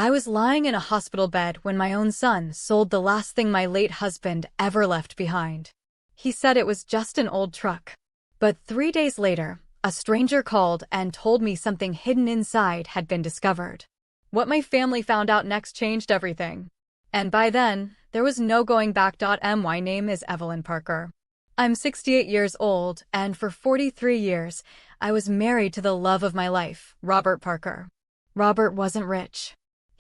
I was lying in a hospital bed when my own son sold the last thing my late husband ever left behind. He said it was just an old truck. But 3 days later, a stranger called and told me something hidden inside had been discovered. What my family found out next changed everything. And by then, there was no going back. My name is Evelyn Parker. I'm 68 years old, and for 43 years, I was married to the love of my life, Robert Parker. Robert wasn't rich.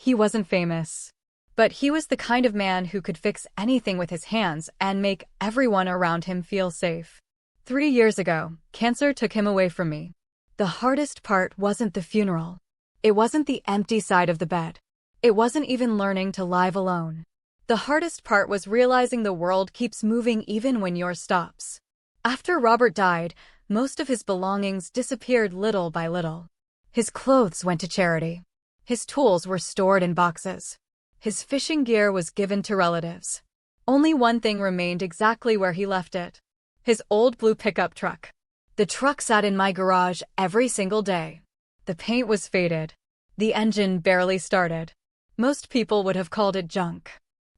He wasn't famous. But he was the kind of man who could fix anything with his hands and make everyone around him feel safe. 3 years ago, cancer took him away from me. The hardest part wasn't the funeral. It wasn't the empty side of the bed. It wasn't even learning to live alone. The hardest part was realizing the world keeps moving even when yours stops. After Robert died, most of his belongings disappeared little by little. His clothes went to charity. His tools were stored in boxes. His fishing gear was given to relatives. Only one thing remained exactly where he left it. His old blue pickup truck. The truck sat in my garage every single day. The paint was faded. The engine barely started. Most people would have called it junk.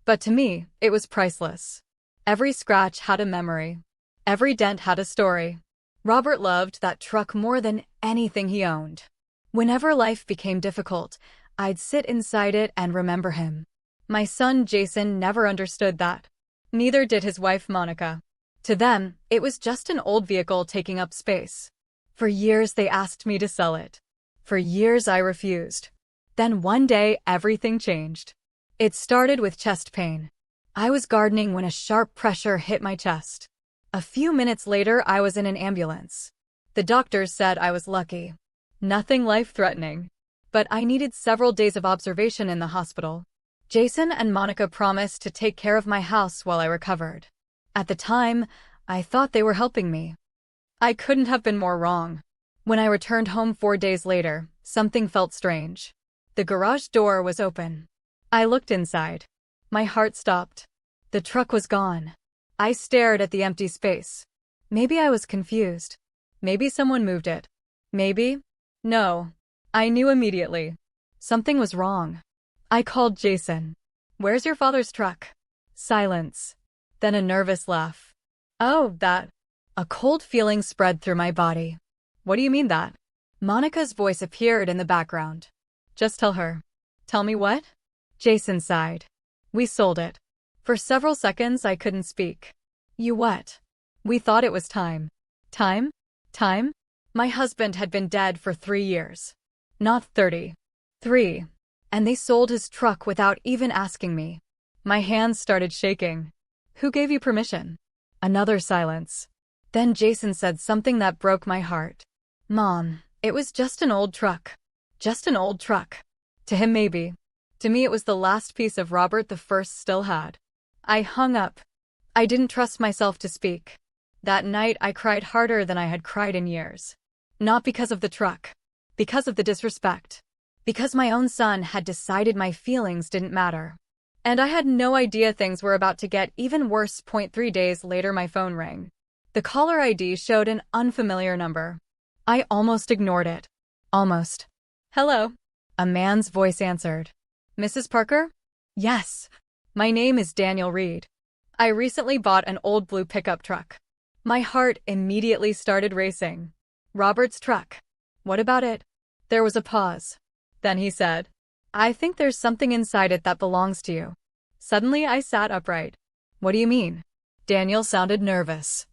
But to me, it was priceless. Every scratch had a memory. Every dent had a story. Robert loved that truck more than anything he owned. Whenever life became difficult, I'd sit inside it and remember him. My son Jason never understood that. Neither did his wife Monica. To them, it was just an old vehicle taking up space. For years they asked me to sell it. For years I refused. Then one day everything changed. It started with chest pain. I was gardening when a sharp pressure hit my chest. A few minutes later I was in an ambulance. The doctors said I was lucky. Nothing life-threatening. But I needed several days of observation in the hospital. Jason and Monica promised to take care of my house while I recovered. At the time, I thought they were helping me. I couldn't have been more wrong. When I returned home 4 days later, something felt strange. The garage door was open. I looked inside. My heart stopped. The truck was gone. I stared at the empty space. Maybe I was confused. Maybe someone moved it. Maybe. No. I knew immediately. Something was wrong. I called Jason. "Where's your father's truck?" Silence. Then a nervous laugh. "Oh, that." A cold feeling spread through my body. "What do you mean that?" Monica's voice appeared in the background. "Just tell her." "Tell me what?" Jason sighed. "We sold it." For several seconds I couldn't speak. "You what?" "We thought it was time." "Time? Time?" My husband had been dead for 3 years. Not 30. 3. And they sold his truck without even asking me. My hands started shaking. "Who gave you permission?" Another silence. Then Jason said something that broke my heart. "Mom, it was just an old truck. Just an old truck." To him maybe. To me it was the last piece of Robert the First still had. I hung up. I didn't trust myself to speak. That night I cried harder than I had cried in years. Not because of the truck. Because of the disrespect. Because my own son had decided my feelings didn't matter. And I had no idea things were about to get even worse. 3 days later my phone rang. The caller ID showed an unfamiliar number. I almost ignored it. Almost. "Hello." A man's voice answered. "Mrs. Parker?" "Yes. My name is Daniel Reed. I recently bought an old blue pickup truck." My heart immediately started racing. "Robert's truck. What about it?" There was a pause. Then he said, "I think there's something inside it that belongs to you." Suddenly I sat upright. "What do you mean?" Daniel sounded nervous.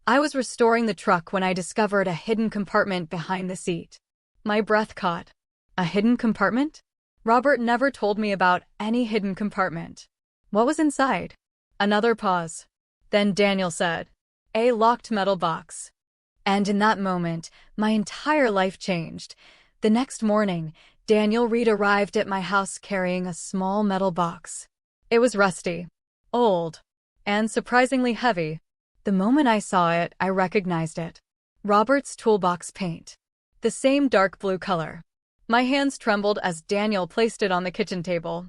"I was restoring the truck when I discovered a hidden compartment behind the seat." My breath caught. A hidden compartment? Robert never told me about any hidden compartment. What was inside? Another pause. Then Daniel said, "A locked metal box." And in that moment, my entire life changed. The next morning, Daniel Reed arrived at my house carrying a small metal box. It was rusty, old, and surprisingly heavy. The moment I saw it, I recognized it. Robert's toolbox paint. The same dark blue color. My hands trembled as Daniel placed it on the kitchen table.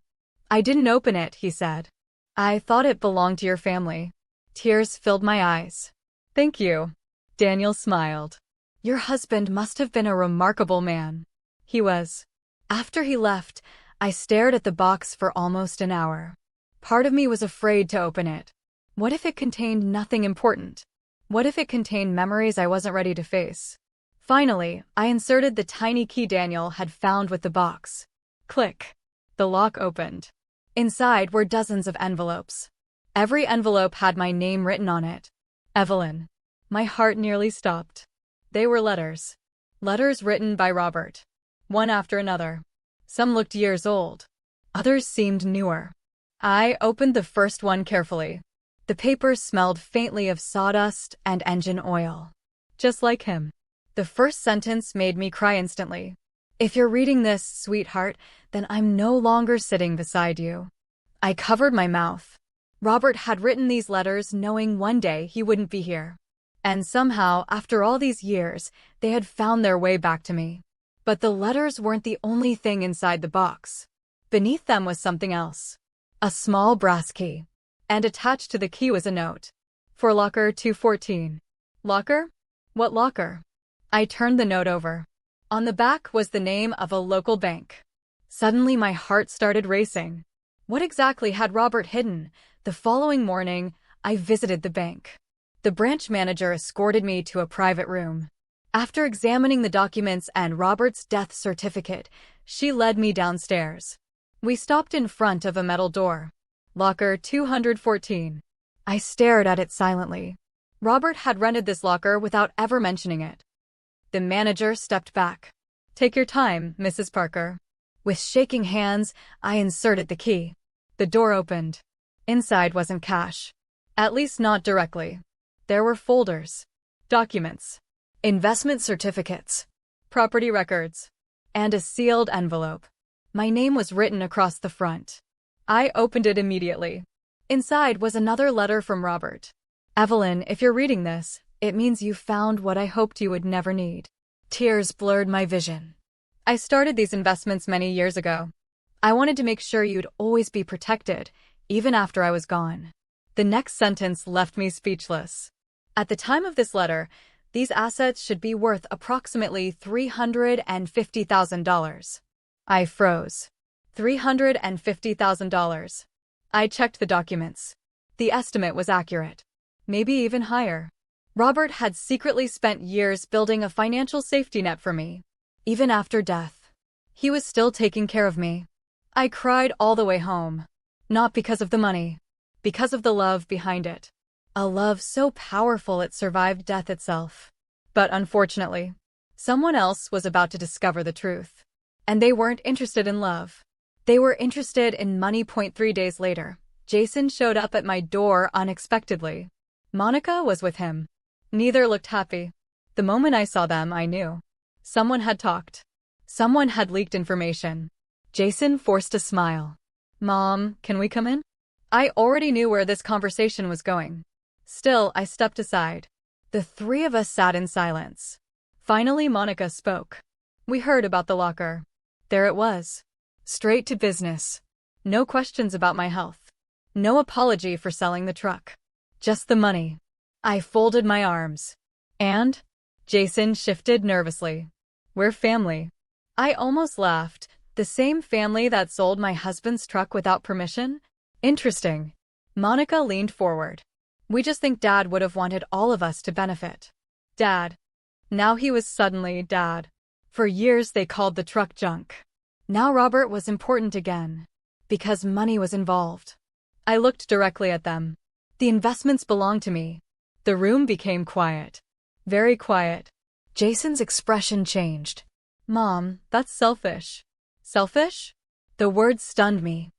"I didn't open it," he said. "I thought it belonged to your family." Tears filled my eyes. "Thank you." Daniel smiled. "Your husband must have been a remarkable man." He was. After he left, I stared at the box for almost an hour. Part of me was afraid to open it. What if it contained nothing important? What if it contained memories I wasn't ready to face? Finally, I inserted the tiny key Daniel had found with the box. Click. The lock opened. Inside were dozens of envelopes. Every envelope had my name written on it. Evelyn. My heart nearly stopped. They were letters. Letters written by Robert. One after another. Some looked years old. Others seemed newer. I opened the first one carefully. The paper smelled faintly of sawdust and engine oil. Just like him. The first sentence made me cry instantly. If you're reading this, sweetheart, then I'm no longer sitting beside you. I covered my mouth. Robert had written these letters knowing one day he wouldn't be here. And somehow, after all these years, they had found their way back to me. But the letters weren't the only thing inside the box. Beneath them was something else. A small brass key. And attached to the key was a note. For locker 214. Locker? What locker? I turned the note over. On the back was the name of a local bank. Suddenly my heart started racing. What exactly had Robert hidden? The following morning, I visited the bank. The branch manager escorted me to a private room. After examining the documents and Robert's death certificate, she led me downstairs. We stopped in front of a metal door. Locker 214. I stared at it silently. Robert had rented this locker without ever mentioning it. The manager stepped back. Take your time, Mrs. Parker. With shaking hands, I inserted the key. The door opened. Inside wasn't cash. At least not directly. There were folders, documents, investment certificates, property records, and a sealed envelope. My name was written across the front. I opened it immediately. Inside was another letter from Robert. Evelyn, if you're reading this, it means you found what I hoped you would never need. Tears blurred my vision. I started these investments many years ago. I wanted to make sure you'd always be protected, even after I was gone. The next sentence left me speechless. At the time of this letter, these assets should be worth approximately $350,000. I froze. $350,000. I checked the documents. The estimate was accurate. Maybe even higher. Robert had secretly spent years building a financial safety net for me. Even after death, he was still taking care of me. I cried all the way home. Not because of the money. Because of the love behind it. A love so powerful it survived death itself. But unfortunately, someone else was about to discover the truth. And they weren't interested in love. They were interested in money. 3 days later, Jason showed up at my door unexpectedly. Monica was with him. Neither looked happy. The moment I saw them, I knew. Someone had talked. Someone had leaked information. Jason forced a smile. Mom, can we come in? I already knew where this conversation was going. Still, I stepped aside. The three of us sat in silence. Finally, Monica spoke. We heard about the locker. There it was. Straight to business. No questions about my health. No apology for selling the truck. Just the money. I folded my arms. And? Jason shifted nervously. We're family. I almost laughed. The same family that sold my husband's truck without permission? Interesting. Monica leaned forward. We just think Dad would have wanted all of us to benefit. Dad. Now he was suddenly Dad. For years they called the truck junk. Now Robert was important again. Because money was involved. I looked directly at them. The investments belonged to me. The room became quiet. Very quiet. Jason's expression changed. Mom, that's selfish. Selfish? The word stunned me.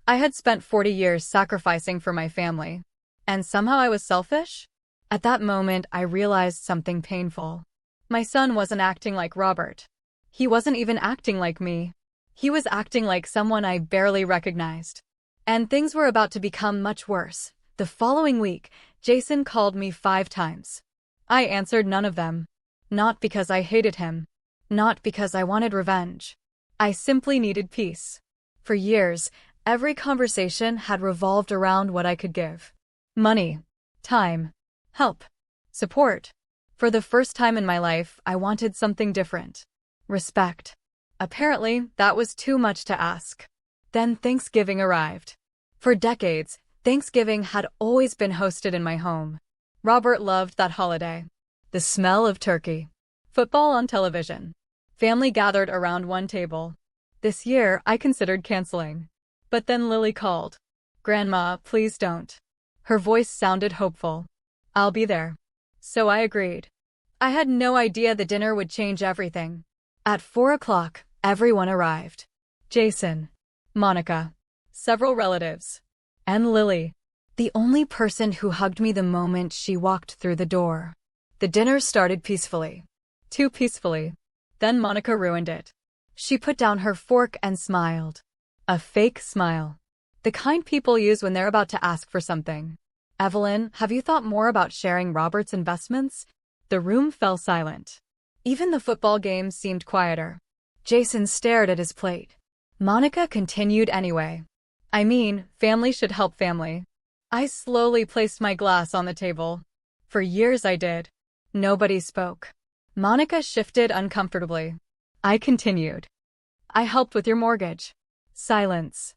I had spent 40 years sacrificing for my family. And somehow I was selfish? At that moment, I realized something painful. My son wasn't acting like Robert. He wasn't even acting like me. He was acting like someone I barely recognized. And things were about to become much worse. The following week, Jason called me 5 times. I answered none of them. Not because I hated him. Not because I wanted revenge. I simply needed peace. For years, every conversation had revolved around what I could give. Money, time, help, support. For the first time in my life, I wanted something different. Respect. Apparently, that was too much to ask. Then Thanksgiving arrived. For decades, Thanksgiving had always been hosted in my home. Robert loved that holiday. The smell of turkey. Football on television. Family gathered around one table. This year, I considered canceling. But then Lily called. "Grandma, please don't." Her voice sounded hopeful. "I'll be there." So I agreed. I had no idea the dinner would change everything. At 4 o'clock, everyone arrived. Jason, Monica, several relatives, and Lily, the only person who hugged me the moment she walked through the door. The dinner started peacefully. Too peacefully. Then Monica ruined it. She put down her fork and smiled. A fake smile. The kind people use when they're about to ask for something. "Evelyn, have you thought more about sharing Robert's investments?" The room fell silent. Even the football game seemed quieter. Jason stared at his plate. Monica continued anyway. "I mean, family should help family." I slowly placed my glass on the table. For years I did. Nobody spoke. Monica shifted uncomfortably. I continued. "I helped with your mortgage." Silence.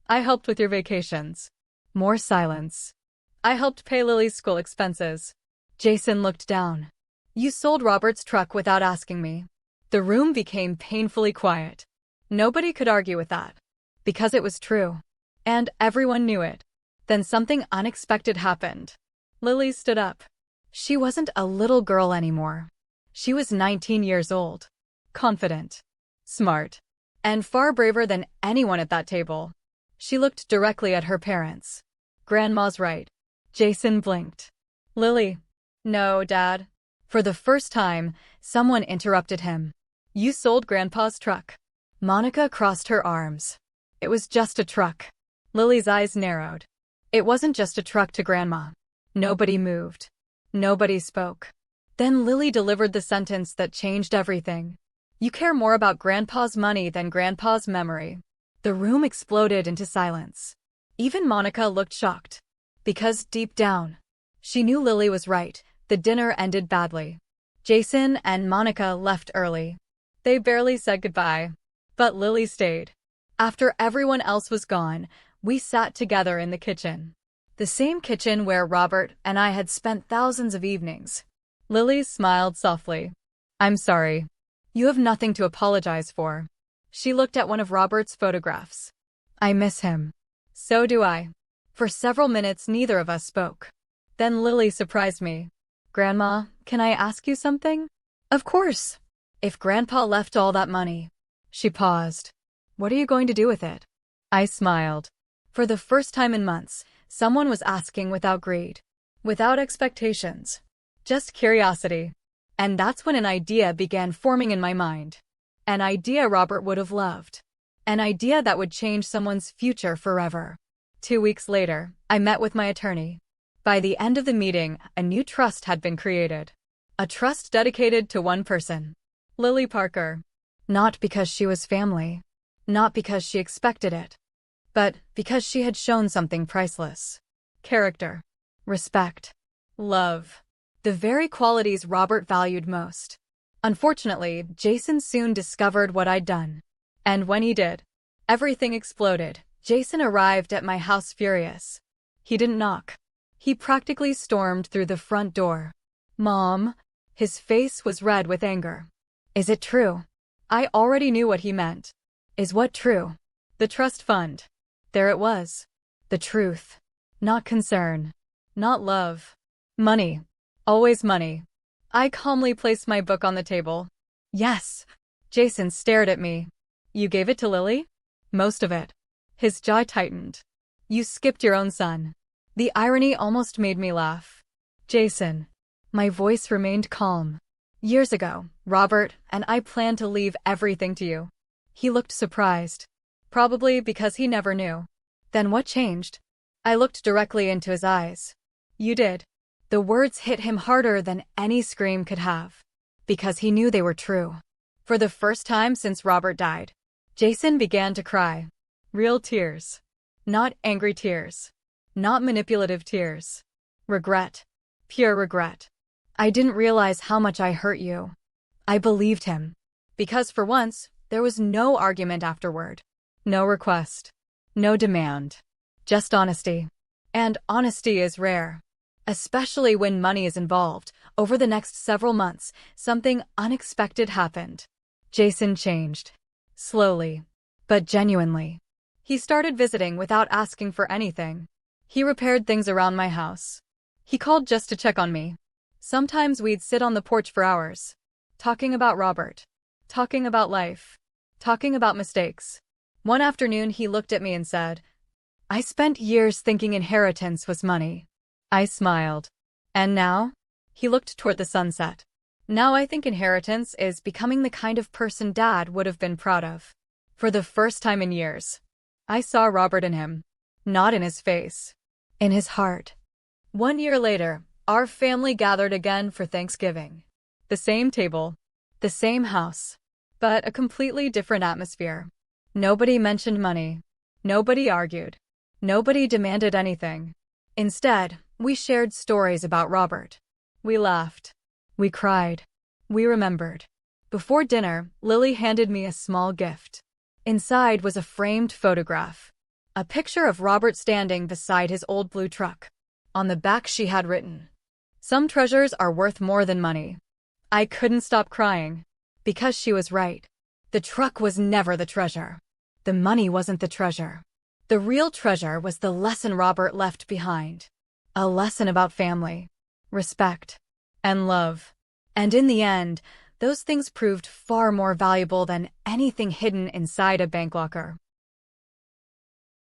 "I helped with your vacations." More silence. "I helped pay Lily's school expenses." Jason looked down. "You sold Robert's truck without asking me." The room became painfully quiet. Nobody could argue with that. Because it was true. And everyone knew it. Then something unexpected happened. Lily stood up. She wasn't a little girl anymore. She was 19 years old. Confident. Smart. And far braver than anyone at that table. She looked directly at her parents. "Grandma's right." Jason blinked. "Lily." "No, Dad." For the first time, someone interrupted him. "You sold Grandpa's truck." Monica crossed her arms. "It was just a truck." Lily's eyes narrowed. "It wasn't just a truck to Grandma." Nobody moved. Nobody spoke. Then Lily delivered the sentence that changed everything. "You care more about Grandpa's money than Grandpa's memory." The room exploded into silence. Even Monica looked shocked. Because deep down, she knew Lily was right. The dinner ended badly. Jason and Monica left early. They barely said goodbye. But Lily stayed. After everyone else was gone, we sat together in the kitchen. The same kitchen where Robert and I had spent thousands of evenings. Lily smiled softly. "I'm sorry. You have nothing to apologize for." She looked at one of Robert's photographs. "I miss him." "So do I." For several minutes neither of us spoke. Then Lily surprised me. "Grandma, can I ask you something?" "Of course." "If Grandpa left all that money." She paused. "What are you going to do with it?" I smiled. For the first time in months, someone was asking without greed. Without expectations. Just curiosity. And that's when an idea began forming in my mind. An idea Robert would have loved. An idea that would change someone's future forever. 2 weeks later, I met with my attorney. By the end of the meeting, a new trust had been created. A trust dedicated to one person. Lily Parker. Not because she was family. Not because she expected it. But because she had shown something priceless. Character. Respect. Love. The very qualities Robert valued most. Unfortunately, Jason soon discovered what I'd done. And when he did, everything exploded. Jason arrived at my house furious. He didn't knock. He practically stormed through the front door. "Mom." His face was red with anger. "Is it true?" I already knew what he meant. Is what true? The trust fund. There it was. The truth. Not concern. Not love. Money. Always money. I calmly placed my book on the table. "Yes." Jason stared at me. "You gave it to Lily?" "Most of it." His jaw tightened. "You skipped your own son." The irony almost made me laugh. "Jason." My voice remained calm. "Years ago, Robert and I planned to leave everything to you." He looked surprised. Probably because he never knew. "Then what changed?" I looked directly into his eyes. "You did." The words hit him harder than any scream could have. Because he knew they were true. For the first time since Robert died, Jason began to cry. Real tears. Not angry tears. Not manipulative tears. Regret. Pure regret. "I didn't realize how much I hurt you." I believed him. Because for once, there was no argument afterward. No request. No demand. Just honesty. And honesty is rare. Especially when money is involved. Over the next several months, something unexpected happened. Jason changed. Slowly. But genuinely. He started visiting without asking for anything. He repaired things around my house. He called just to check on me. Sometimes we'd sit on the porch for hours. Talking about Robert. Talking about life. Talking about mistakes. One afternoon he looked at me and said, "I spent years thinking inheritance was money." I smiled. "And now?" He looked toward the sunset. "Now I think inheritance is becoming the kind of person Dad would have been proud of." For the first time in years, I saw Robert in him. Not in his face. In his heart. 1 year later, our family gathered again for Thanksgiving. The same table. The same house. But a completely different atmosphere. Nobody mentioned money. Nobody argued. Nobody demanded anything. Instead, we shared stories about Robert. We laughed. We cried. We remembered. Before dinner, Lily handed me a small gift. Inside was a framed photograph. A picture of Robert standing beside his old blue truck. On the back she had written, "Some treasures are worth more than money." I couldn't stop crying. Because she was right. The truck was never the treasure. The money wasn't the treasure. The real treasure was the lesson Robert left behind. A lesson about family, respect, and love. And in the end, those things proved far more valuable than anything hidden inside a bank locker.